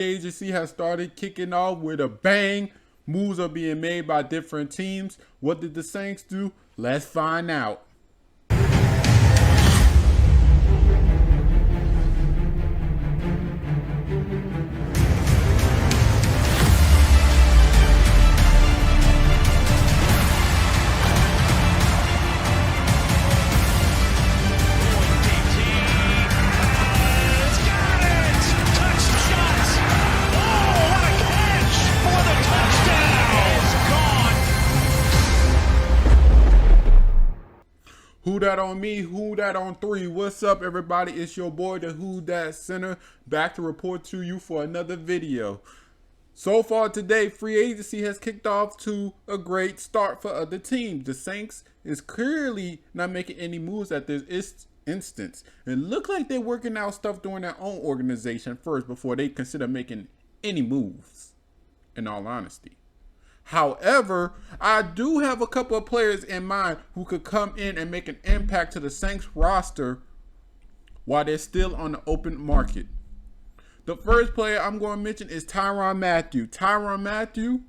Agency has started kicking off with a bang. Moves are being made by different teams. What did the Saints do? Let's find out. Who that on me? Who that on three? What's up, everybody? It's your boy, the Who Dat Center, back to report to you for another video. So far today, free agency has kicked off to a great start for other teams. The Saints is clearly not making any moves at this instance. It looks like they're working out stuff during their own organization first before they consider making any moves, in all honesty. However, I do have a couple of players in mind who could come in and make an impact to the Saints roster while they're still on the open market. The first player I'm going to mention is Tyrann Mathieu. Tyrann Mathieu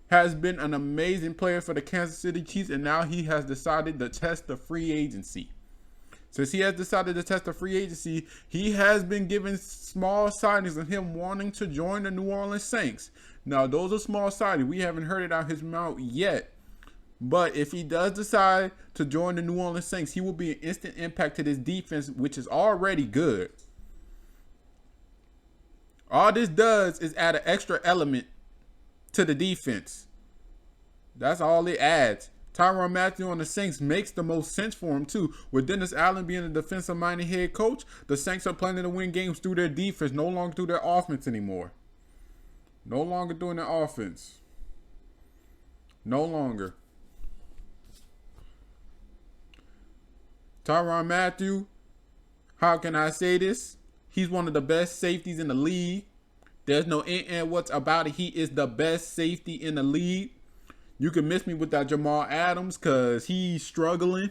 has been an amazing player for the Kansas City Chiefs, and now he has decided to test the free agency. Since he has decided to test the free agency, he has been given small signings of him wanting to join the New Orleans Saints. Now, those are small signings. We haven't heard it out his mouth yet. But if he does decide to join the New Orleans Saints, he will be an instant impact to this defense, which is already good. All this does is add an extra element to the defense. That's all it adds. Tyrann Mathieu on the Saints makes the most sense for him too. With Dennis Allen being a defensive-minded head coach, the Saints are planning to win games through their defense, no longer through their offense anymore. No longer doing their offense. No longer. Tyrann Mathieu, how can I say this? He's one of the best safeties in the league. There's no and what's about it. He is the best safety in the league. You can miss me with that Jamal Adams because he's struggling.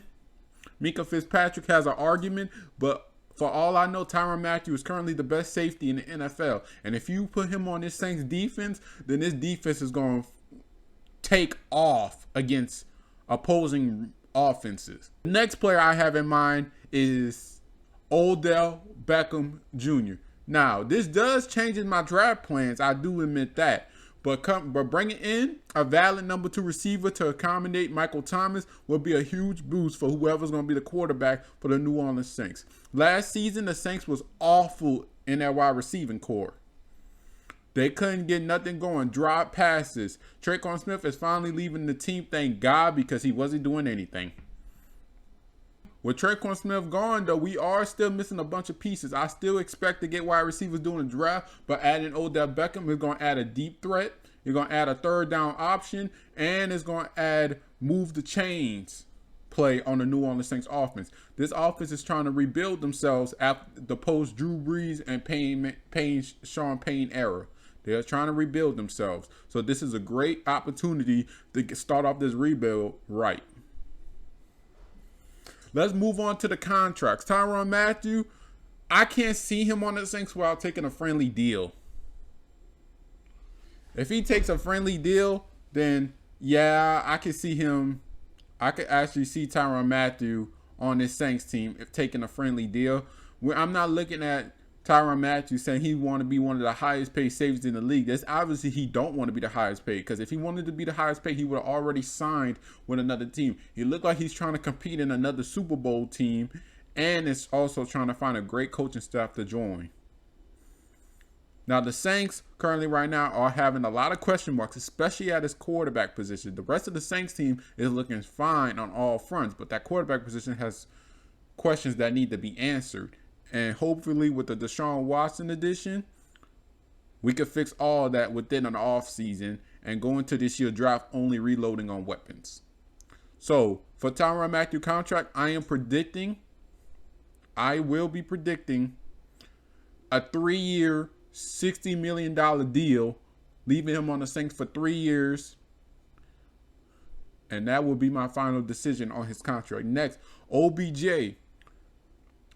Mika Fitzpatrick has an argument, but for all I know, Tyrann Mathieu is currently the best safety in the NFL. And if you put him on this Saints defense, then this defense is going to take off against opposing offenses. The next player I have in mind is Odell Beckham Jr. Now, this does change my draft plans. I do admit that. But bringing in a valid number 2 receiver to accommodate Michael Thomas will be a huge boost for whoever's going to be the quarterback for the New Orleans Saints. Last season, the Saints was awful in their wide receiving core. They couldn't get nothing going. Drop passes. Tre'Quan Smith is finally leaving the team, thank God, because he wasn't doing anything. With Tre'Quan Smith gone, though, we are still missing a bunch of pieces. I still expect to get wide receivers during the draft, but adding Odell Beckham is going to add a deep threat. You're going to add a third down option, and it's going to add move the chains play on the New Orleans Saints offense. This offense is trying to rebuild themselves after the post Drew Brees and Sean Payne era. They're trying to rebuild themselves. So this is a great opportunity to start off this rebuild right. Let's move on to the contracts. Tyrann Mathieu, I can't see him on the Saints without taking a friendly deal. If he takes a friendly deal, then yeah, I could see him. I could actually see Tyrann Mathieu on this Saints team if taking a friendly deal. I'm not looking at Tyrann Mathieu saying he want to be one of the highest paid safeties in the league. That's obviously he don't want to be the highest paid, because if he wanted to be the highest paid, he would have already signed with another team. He looked like he's trying to compete in another Super Bowl team, and it's also trying to find a great coaching staff to join. Now, the Saints currently right now are having a lot of question marks, especially at his quarterback position. The rest of the Saints team is looking fine on all fronts, but that quarterback position has questions that need to be answered. And hopefully with the Deshaun Watson addition, we could fix all that within an offseason and go into this year draft only reloading on weapons. So for Tyrann Mathieu contract, I will be predicting a 3-year, $60 million deal, leaving him on the Saints for 3 years. And that will be my final decision on his contract. Next, OBJ.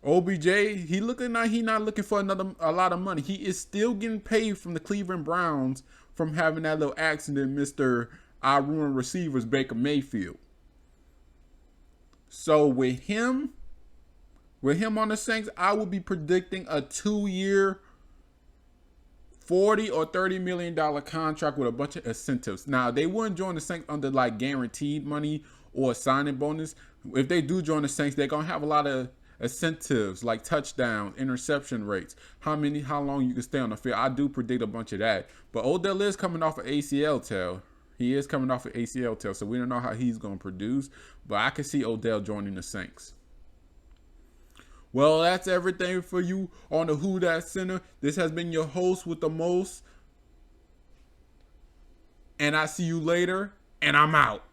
OBJ, he looking like he not looking for a lot of money. He is still getting paid from the Cleveland Browns from having that little accident, Mr. I ruin receivers Baker Mayfield. So with him on the Saints, I would be predicting a 2-year, $40 or $30 million contract with a bunch of incentives. Now, they wouldn't join the Saints under like guaranteed money or a signing bonus. If they do join the Saints, they're gonna have a lot of incentives like touchdown, interception rates, how long you can stay on the field. I do predict a bunch of that. But Odell is coming off an ACL tear. He is coming off an ACL tear, so we don't know how he's gonna produce. But I can see Odell joining the Saints. Well, that's everything for you on the Who Dat Center. This has been your host with the most. And I see you later, and I'm out.